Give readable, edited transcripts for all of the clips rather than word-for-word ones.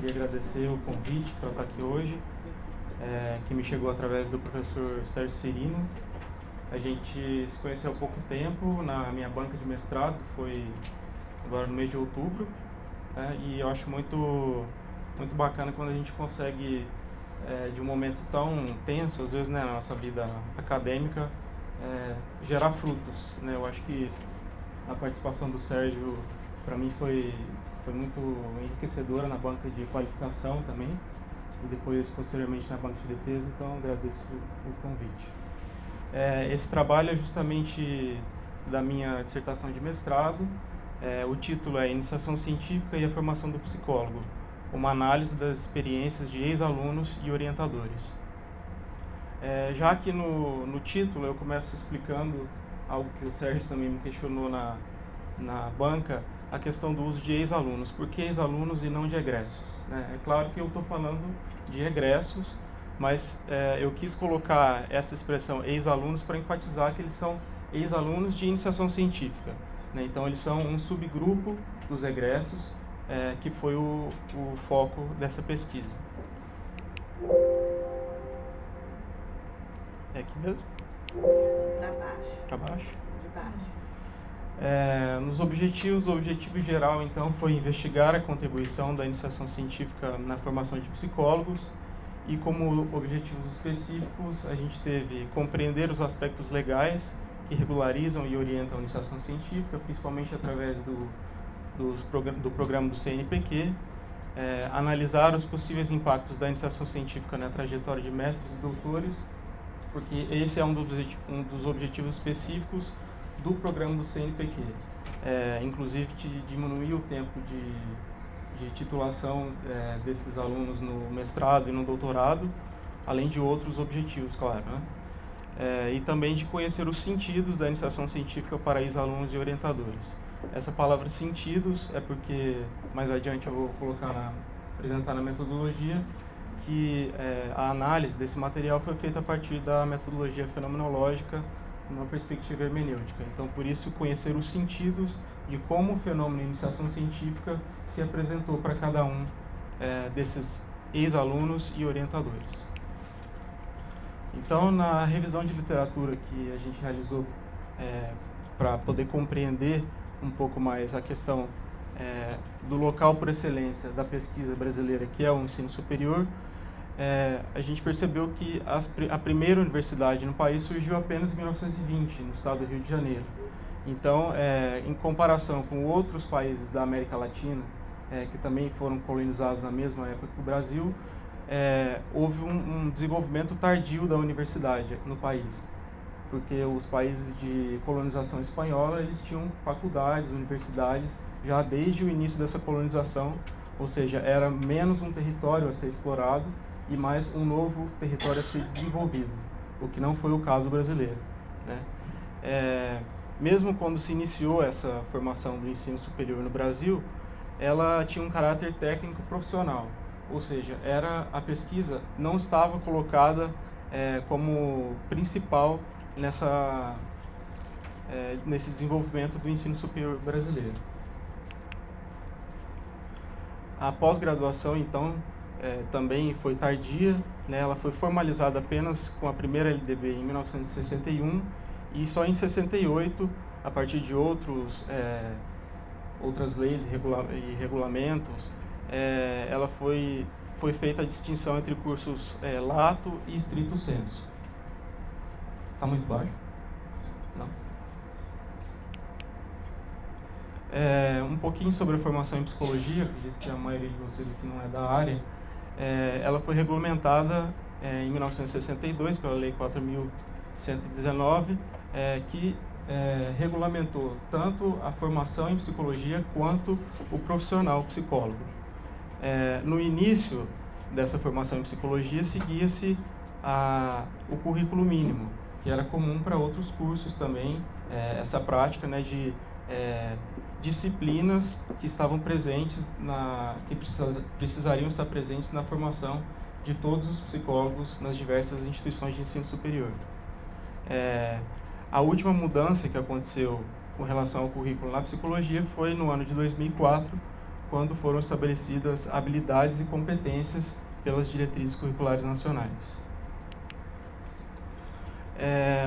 queria agradecer o convite para estar aqui hoje, que me chegou através do professor Sérgio Cirino. A gente se conheceu há pouco tempo na minha banca de mestrado, foi agora no mês de outubro, e eu acho muito bacana quando a gente consegue, de um momento tão tenso, às vezes, né, na nossa vida acadêmica, gerar frutos, né? Eu acho que a participação do Sérgio, para mim, foi muito enriquecedora na banca de qualificação também, e depois, posteriormente, na banca de defesa, então agradeço o convite. Esse trabalho é justamente da minha dissertação de mestrado. O título é Iniciação Científica e a Formação do Psicólogo, uma análise das experiências de ex-alunos e orientadores. Já que no título eu começo explicando algo que o Sérgio também me questionou na banca, a questão do uso de ex-alunos. Por que ex-alunos e não de egressos? É claro que eu estou falando de egressos, mas eu quis colocar essa expressão ex-alunos para enfatizar que eles são ex-alunos de iniciação científica, né? Então eles são um subgrupo dos egressos, que foi o foco dessa pesquisa. É aqui mesmo? Para baixo. Para baixo? De baixo. Nos objetivos, o objetivo geral, então, foi investigar a contribuição da iniciação científica na formação de psicólogos, e como objetivos específicos a gente teve compreender os aspectos legais que regularizam e orientam a iniciação científica, principalmente através do programa do CNPq, analisar os possíveis impactos da iniciação científica na trajetória de mestres e doutores, porque esse é um dos objetivos específicos do programa do CNPq, inclusive de diminuir o tempo de titulação desses alunos no mestrado e no doutorado, além de outros objetivos, claro, né? E também de conhecer os sentidos da iniciação científica para ex-alunos e orientadores. Essa palavra sentidos é porque, mais adiante eu vou apresentar na metodologia, que a análise desse material foi feita a partir da metodologia fenomenológica, numa perspectiva hermenêutica. Então, por isso, conhecer os sentidos de como o fenômeno de iniciação científica se apresentou para cada um desses ex-alunos e orientadores. Então, na revisão de literatura que a gente realizou para poder compreender um pouco mais a questão do local por excelência da pesquisa brasileira, que é o ensino superior, a gente percebeu que a primeira universidade no país surgiu apenas em 1920, no estado do Rio de Janeiro. Então, em comparação com outros países da América Latina, que também foram colonizados na mesma época que o Brasil, houve um desenvolvimento tardio da universidade no país, porque os países de colonização espanhola, eles tinham faculdades, universidades, já desde o início dessa colonização, ou seja, era menos um território a ser explorado e mais um novo território a ser desenvolvido, o que não foi o caso brasileiro, né? Mesmo quando se iniciou essa formação do ensino superior no Brasil, ela tinha um caráter técnico profissional, ou seja, a pesquisa não estava colocada como principal nesse desenvolvimento do ensino superior brasileiro. A pós-graduação, então, também foi tardia, né? Ela foi formalizada apenas com a primeira LDB em 1961, e só em 68, a partir de outras leis e regulamentos, ela foi feita a distinção entre cursos lato e stricto sensu. Está muito baixo? Não? Um pouquinho sobre a formação em psicologia, acredito que a maioria de vocês aqui não é da área. Ela foi regulamentada em 1962 pela Lei 4.119, que regulamentou tanto a formação em psicologia quanto o profissional psicólogo. No início dessa formação em psicologia, seguia-se o currículo mínimo, que era comum para outros cursos também, essa prática, né, de disciplinas que estavam presentes, que precisariam estar presentes na formação de todos os psicólogos nas diversas instituições de ensino superior. A última mudança que aconteceu com relação ao currículo na psicologia foi no ano de 2004, quando foram estabelecidas habilidades e competências pelas diretrizes curriculares nacionais.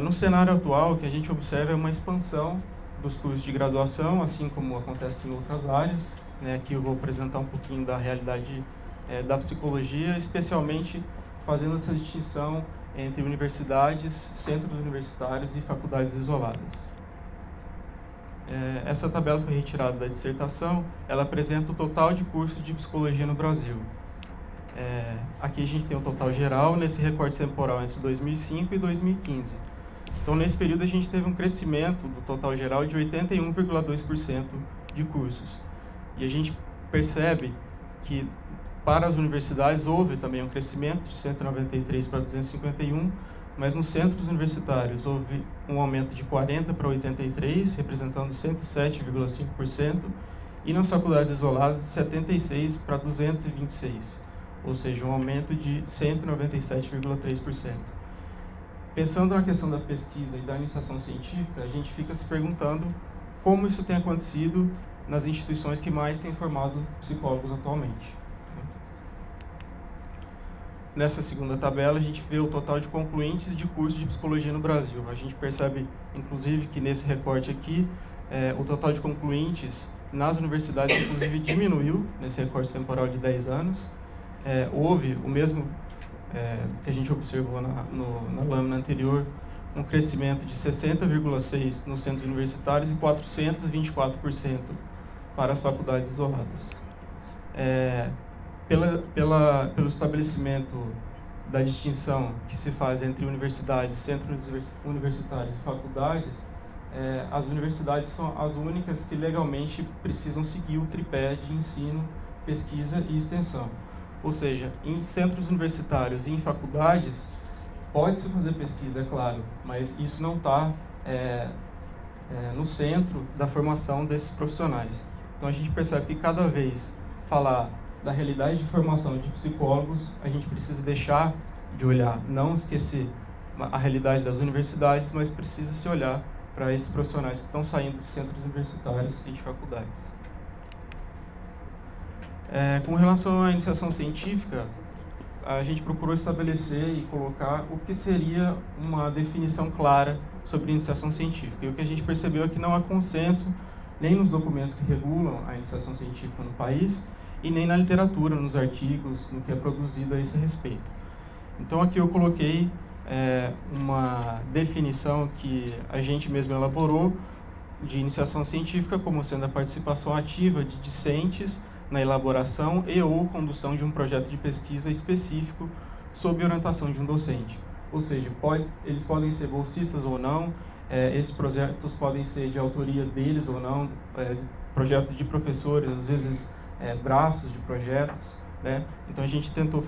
No cenário atual, o que a gente observa é uma expansão dos cursos de graduação, assim como acontece em outras áreas. Aqui eu vou apresentar um pouquinho da realidade da psicologia, especialmente fazendo essa distinção entre universidades, centros universitários e faculdades isoladas. Essa tabela foi retirada da dissertação, ela apresenta o total de cursos de psicologia no Brasil. Aqui a gente tem o total geral, nesse recorte temporal entre 2005 e 2015. Então, nesse período, a gente teve um crescimento do total geral de 81,2% de cursos. E a gente percebe que, para as universidades, houve também um crescimento de 193 para 251, mas nos centros universitários houve um aumento de 40 para 83, representando 107,5%, e nas faculdades isoladas, de 76 para 226. Ou seja, um aumento de 197,3%. Pensando na questão da pesquisa e da iniciação científica, a gente fica se perguntando como isso tem acontecido nas instituições que mais têm formado psicólogos atualmente. Nessa segunda tabela, a gente vê o total de concluintes de cursos de psicologia no Brasil. A gente percebe, inclusive, que nesse recorte aqui, o total de concluintes nas universidades, inclusive, diminuiu nesse recorte temporal de 10 anos. Houve o mesmo que a gente observou na lâmina anterior, um crescimento de 60,6% nos centros universitários e 424% para as faculdades isoladas. Pelo estabelecimento da distinção que se faz entre universidades, centros universitários e faculdades, as universidades são as únicas que legalmente precisam seguir o tripé de ensino, pesquisa e extensão. Ou seja, em centros universitários e em faculdades, pode-se fazer pesquisa, é claro, mas isso não está no centro da formação desses profissionais. Então a gente percebe que cada vez falar da realidade de formação de psicólogos, a gente precisa deixar de olhar, não esquecer a realidade das universidades, mas precisa se olhar para esses profissionais que estão saindo dos centros universitários e de faculdades. Com relação à iniciação científica, a gente procurou estabelecer e colocar o que seria uma definição clara sobre iniciação científica. E o que a gente percebeu é que não há consenso nem nos documentos que regulam a iniciação científica no país e nem na literatura, nos artigos, no que é produzido a esse respeito. Então aqui eu coloquei uma definição que a gente mesmo elaborou de iniciação científica como sendo a participação ativa de discentes na elaboração e ou condução de um projeto de pesquisa específico sob orientação de um docente. Ou seja, eles podem ser bolsistas ou não, esses projetos podem ser de autoria deles ou não, projetos de professores, às vezes braços de projetos, né? Então a gente tentou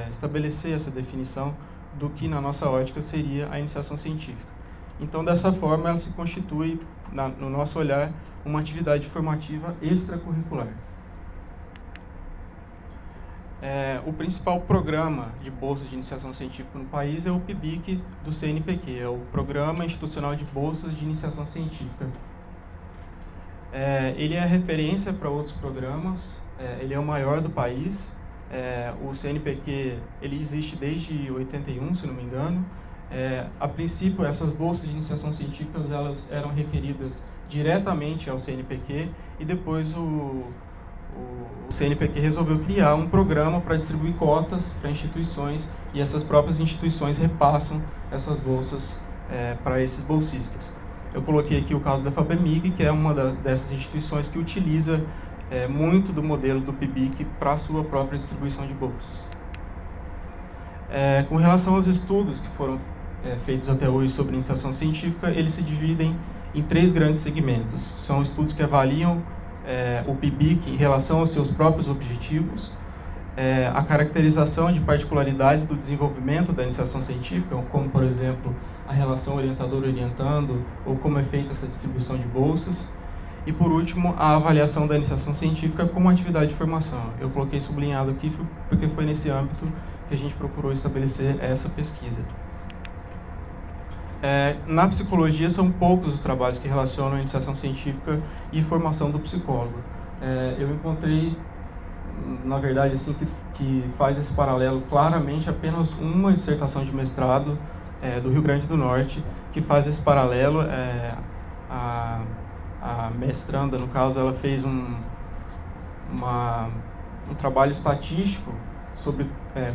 estabelecer essa definição do que na nossa ótica seria a iniciação científica. Então dessa forma ela se constitui, no nosso olhar, uma atividade formativa extracurricular. O principal programa de bolsas de iniciação científica no país é o PIBIC do CNPq, é o Programa Institucional de Bolsas de Iniciação Científica. Ele é referência para outros programas, ele é o maior do país. O CNPq ele existe desde 81, se não me engano. A princípio, essas bolsas de iniciação científica elas eram requeridas diretamente ao CNPq e depois o CNPq resolveu criar um programa para distribuir cotas para instituições e essas próprias instituições repassam essas bolsas para esses bolsistas. Eu coloquei aqui o caso da FAPEMIG, que é uma dessas instituições que utiliza muito do modelo do PIBIC para a sua própria distribuição de bolsas. Com relação aos estudos que foram feitos até hoje sobre iniciação científica, eles se dividem em 3 grandes segmentos. São estudos que avaliam o PIBIC em relação aos seus próprios objetivos, a caracterização de particularidades do desenvolvimento da iniciação científica, como, por exemplo, a relação orientador-orientando, ou como é feita essa distribuição de bolsas, e, por último, a avaliação da iniciação científica como atividade de formação. Eu coloquei sublinhado aqui porque foi nesse âmbito que a gente procurou estabelecer essa pesquisa. Na psicologia, são poucos os trabalhos que relacionam a iniciação científica e formação do psicólogo. eu encontrei, na verdade, assim, que faz esse paralelo claramente apenas uma dissertação de mestrado do Rio Grande do Norte, que faz esse paralelo. A mestranda, no caso, ela fez um trabalho estatístico sobre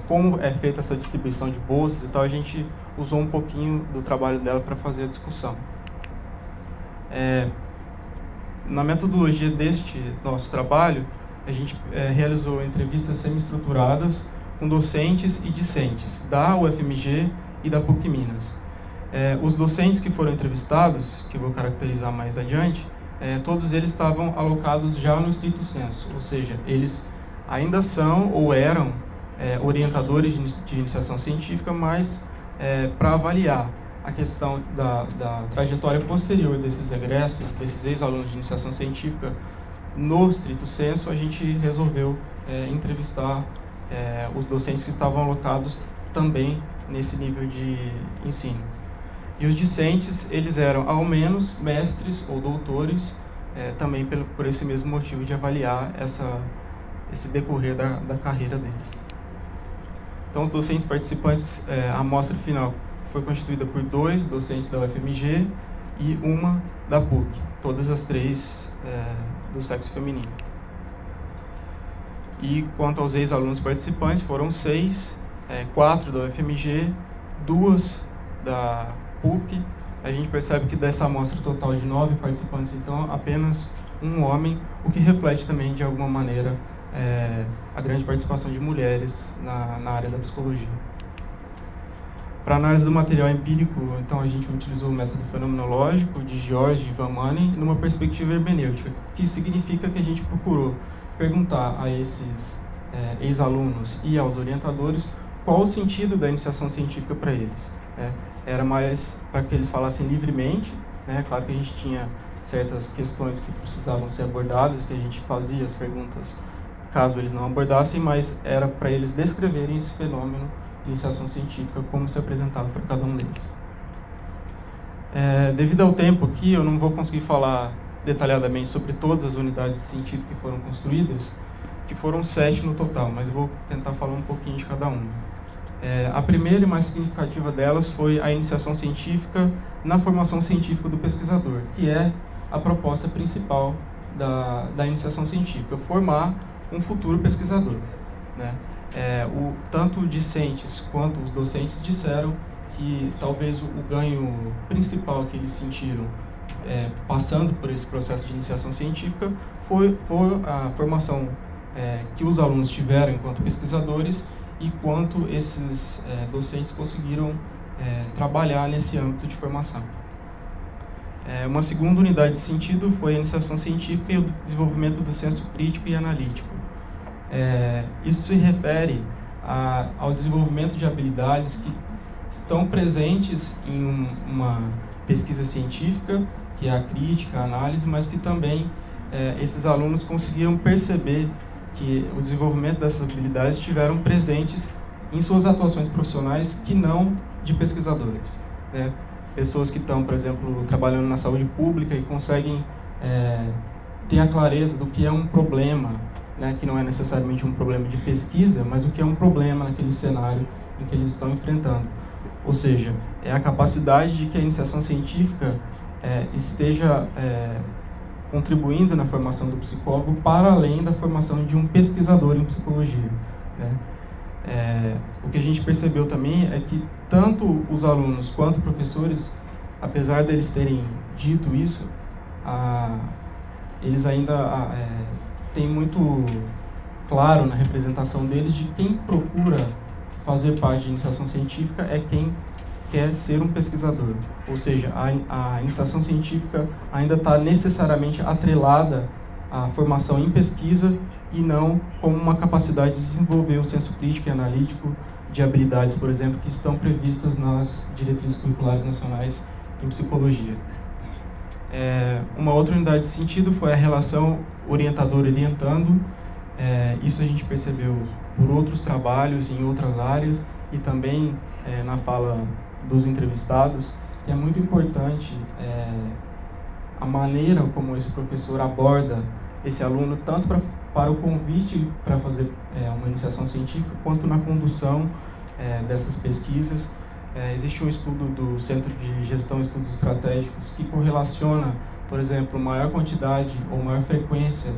como é feita essa distribuição de bolsas e tal. A gente usou um pouquinho do trabalho dela para fazer a discussão. Na metodologia deste nosso trabalho, a gente realizou entrevistas semi-estruturadas com docentes e discentes da UFMG e da PUC Minas. Os docentes que foram entrevistados, que eu vou caracterizar mais adiante, todos eles estavam alocados já no estrito sensu, ou seja, eles ainda são ou eram orientadores de iniciação científica, mas para avaliar a questão da trajetória posterior desses egressos, desses ex-alunos de iniciação científica no estrito sensu, a gente resolveu entrevistar os docentes que estavam alocados também nesse nível de ensino. E os discentes, eles eram ao menos mestres ou doutores, também por esse mesmo motivo de avaliar esse decorrer da carreira deles. Então, os docentes participantes, a amostra final foi constituída por 2 docentes da UFMG e uma da PUC, todas as 3 do sexo feminino. E quanto aos ex-alunos participantes, foram 6, 4 da UFMG, 2 da PUC. A gente percebe que dessa amostra total de 9 participantes, então, apenas um homem, o que reflete também, de alguma maneira, a grande participação de mulheres na área da psicologia. Para análise do material empírico, então, a gente utilizou o método fenomenológico de George e Van Manen numa perspectiva hermenêutica, que significa que a gente procurou perguntar a esses ex-alunos e aos orientadores qual o sentido da iniciação científica para eles. Era mais para que eles falassem livremente, claro que a gente tinha certas questões que precisavam ser abordadas, que a gente fazia as perguntas caso eles não abordassem, mas era para eles descreverem esse fenômeno de iniciação científica, como se apresentava para cada um deles. Devido ao tempo aqui, eu não vou conseguir falar detalhadamente sobre todas as unidades científicas que foram construídas, que foram 7 no total, mas eu vou tentar falar um pouquinho de cada uma. A primeira e mais significativa delas foi a iniciação científica na formação científica do pesquisador, que é a proposta principal da iniciação científica, formar um futuro pesquisador, tanto discentes quanto os docentes disseram que talvez o ganho principal que eles sentiram passando por esse processo de iniciação científica foi a formação que os alunos tiveram enquanto pesquisadores e quanto esses docentes conseguiram trabalhar nesse âmbito de formação. Uma segunda unidade de sentido foi a iniciação científica e o desenvolvimento do senso crítico e analítico. Isso se refere ao desenvolvimento de habilidades que estão presentes em uma pesquisa científica, que é a crítica, a análise, mas que também esses alunos conseguiram perceber que o desenvolvimento dessas habilidades estiveram presentes em suas atuações profissionais que não de pesquisadores. Pessoas que estão, por exemplo, trabalhando na saúde pública e conseguem ter a clareza do que é um problema, que não é necessariamente um problema de pesquisa, mas o que é um problema naquele cenário em que eles estão enfrentando. Ou seja, é a capacidade de que a iniciação científica esteja contribuindo na formação do psicólogo para além da formação de um pesquisador em psicologia. O que a gente percebeu também é que tanto os alunos quanto professores, apesar deles terem dito isso, eles ainda têm muito claro na representação deles de quem procura fazer parte de iniciação científica é quem quer ser um pesquisador. Ou seja, a iniciação científica ainda está necessariamente atrelada à formação em pesquisa e não como uma capacidade de desenvolver o senso crítico e analítico de habilidades, por exemplo, que estão previstas nas diretrizes curriculares nacionais em psicologia. Uma outra unidade de sentido foi a relação orientador-orientando. Isso a gente percebeu por outros trabalhos em outras áreas e também na fala dos entrevistados, que é muito importante a maneira como esse professor aborda esse aluno tanto para o convite para fazer uma iniciação científica, quanto na condução dessas pesquisas. Existe um estudo do Centro de Gestão e Estudos Estratégicos que correlaciona, por exemplo, maior quantidade ou maior frequência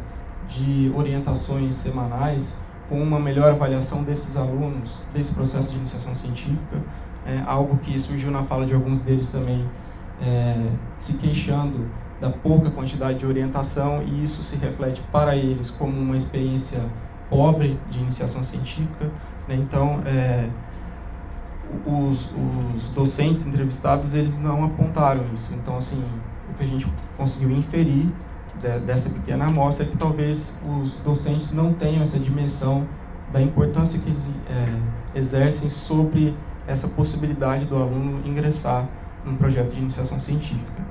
de orientações semanais com uma melhor avaliação desses alunos, desse processo de iniciação científica, algo que surgiu na fala de alguns deles também, se queixando da pouca quantidade de orientação, e isso se reflete para eles como uma experiência pobre de iniciação científica, né? Então, os docentes entrevistados, eles não apontaram isso. Então, assim, o que a gente conseguiu inferir dessa pequena amostra é que talvez os docentes não tenham essa dimensão da importância que eles exercem sobre essa possibilidade do aluno ingressar num projeto de iniciação científica.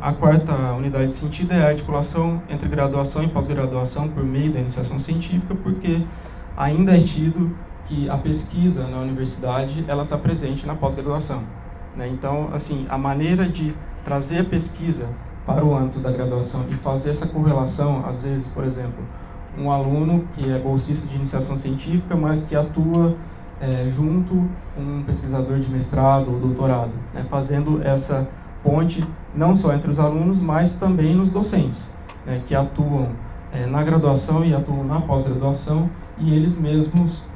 A quarta unidade de sentido é a articulação entre graduação e pós-graduação por meio da iniciação científica, porque ainda é tido que a pesquisa na universidade ela está presente na pós-graduação, né? Então, assim, a maneira de trazer a pesquisa para o âmbito da graduação e fazer essa correlação, às vezes, por exemplo, um aluno que é bolsista de iniciação científica, mas que atua junto com um pesquisador de mestrado ou doutorado, né? Fazendo essa ponte não só entre os alunos, mas também nos docentes, né? Que atuam na graduação e atuam na pós-graduação, e eles mesmos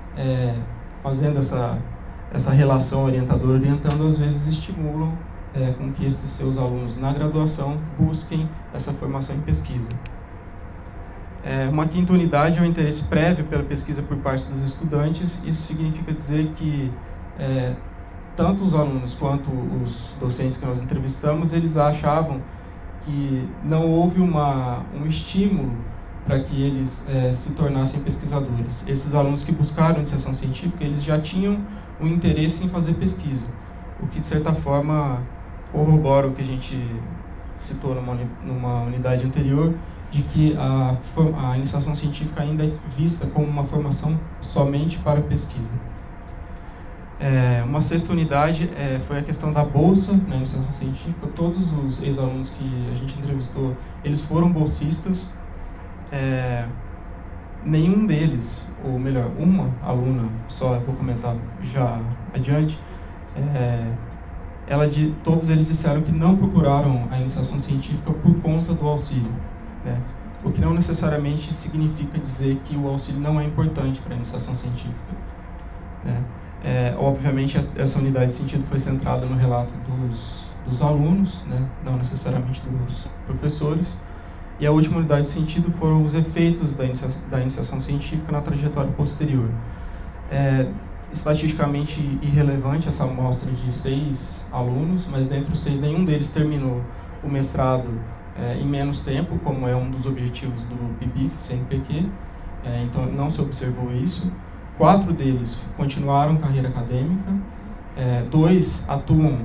fazendo essa relação orientador-orientando, às vezes estimulam com que esses seus alunos na graduação busquem essa formação em pesquisa. Uma quinta unidade é o interesse prévio pela pesquisa por parte dos estudantes. Isso significa dizer que tanto os alunos quanto os docentes que nós entrevistamos, eles achavam que não houve um estímulo para que eles se tornassem pesquisadores. Esses alunos que buscaram iniciação científica, eles já tinham um interesse em fazer pesquisa, o que de certa forma corrobora o que a gente citou numa unidade anterior, de que a iniciação científica ainda é vista como uma formação somente para pesquisa. Uma sexta unidade foi a questão da bolsa na iniciação científica. Todos os ex-alunos que a gente entrevistou, eles foram bolsistas. Nenhum deles, ou melhor, uma aluna só, eu vou comentar já adiante, todos eles disseram que não procuraram a iniciação científica por conta do auxílio, né? O que não necessariamente significa dizer que o auxílio não é importante para a iniciação científica, né? Obviamente, essa unidade de sentido foi centrada no relato dos alunos, né? Não necessariamente dos professores. E a última unidade de sentido foram os efeitos da iniciação científica na trajetória posterior. Estatisticamente irrelevante essa amostra de 6 alunos, mas dentre os 6, nenhum deles terminou o mestrado em menos tempo, como é um dos objetivos do PIBIC, CNPq, então não se observou isso. 4 deles continuaram carreira acadêmica, 2 atuam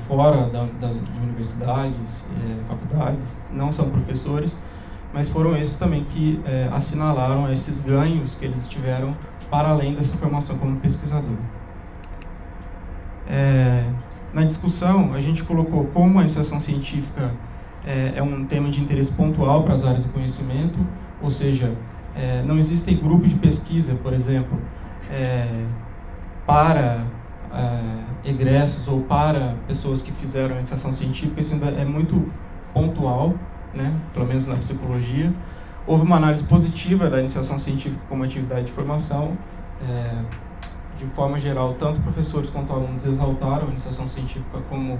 fora de universidades, faculdades, não são professores, mas foram esses também que assinalaram esses ganhos que eles tiveram para além dessa formação como pesquisador. Na discussão, a gente colocou como a iniciação científica é um tema de interesse pontual para as áreas de conhecimento, ou seja, não existem grupos de pesquisa, por exemplo, para egressos ou para pessoas que fizeram a iniciação científica. Isso ainda é muito pontual, né? Pelo menos na psicologia. Houve uma análise positiva da iniciação científica como atividade de formação. De forma geral, tanto professores quanto alunos exaltaram a iniciação científica como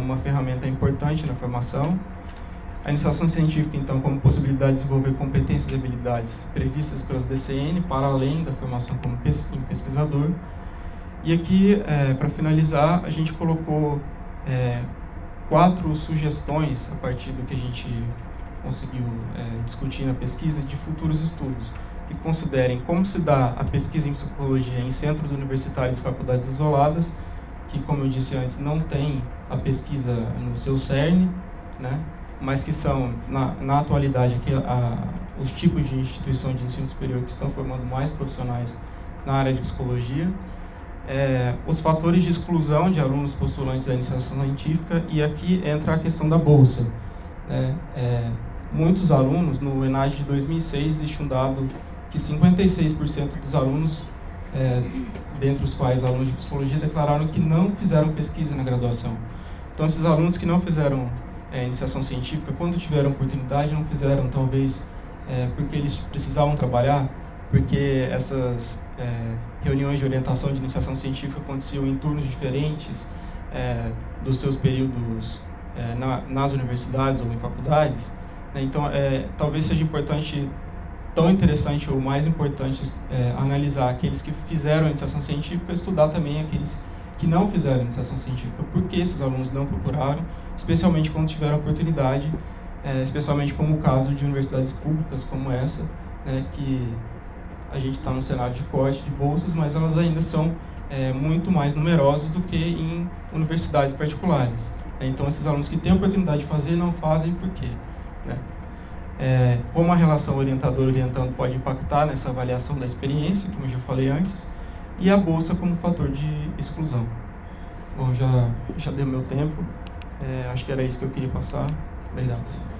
uma ferramenta importante na formação. A iniciação científica, então, como possibilidade de desenvolver competências e habilidades previstas pelas DCN, para além da formação como pesquisador. E aqui, para finalizar, a gente colocou 4 sugestões, a partir do que a gente conseguiu discutir na pesquisa, de futuros estudos, que considerem como se dá a pesquisa em psicologia em centros universitários e faculdades isoladas, que, como eu disse antes, não tem a pesquisa no seu cerne, né? Mas que são, na atualidade, os tipos de instituição de ensino superior que estão formando mais profissionais na área de psicologia, os fatores de exclusão de alunos postulantes à iniciação científica, e aqui entra a questão da bolsa, né? muitos alunos, no ENAD de 2006 existe um dado que 56% dos alunos, dentre os quais alunos de psicologia, declararam que não fizeram pesquisa na graduação. Então, esses alunos que não fizeram iniciação científica, quando tiveram oportunidade, não fizeram, talvez, porque eles precisavam trabalhar, porque essas reuniões de orientação de iniciação científica aconteciam em turnos diferentes dos seus períodos nas universidades ou em faculdades, né? Então, talvez seja importante, tão interessante ou mais importante, analisar aqueles que fizeram a iniciação científica, estudar também aqueles que não fizeram a iniciação científica, porque esses alunos não procuraram, especialmente quando tiveram oportunidade, especialmente como o caso de universidades públicas como essa, né, que a gente está no cenário de corte de bolsas, mas elas ainda são muito mais numerosas do que em universidades particulares. Então, esses alunos que têm a oportunidade de fazer, não fazem por quê? Né? Como a relação orientador-orientando pode impactar nessa avaliação da experiência, como eu já falei antes, e a bolsa como fator de exclusão. Bom, já deu meu tempo, acho que era isso que eu queria passar. Obrigado.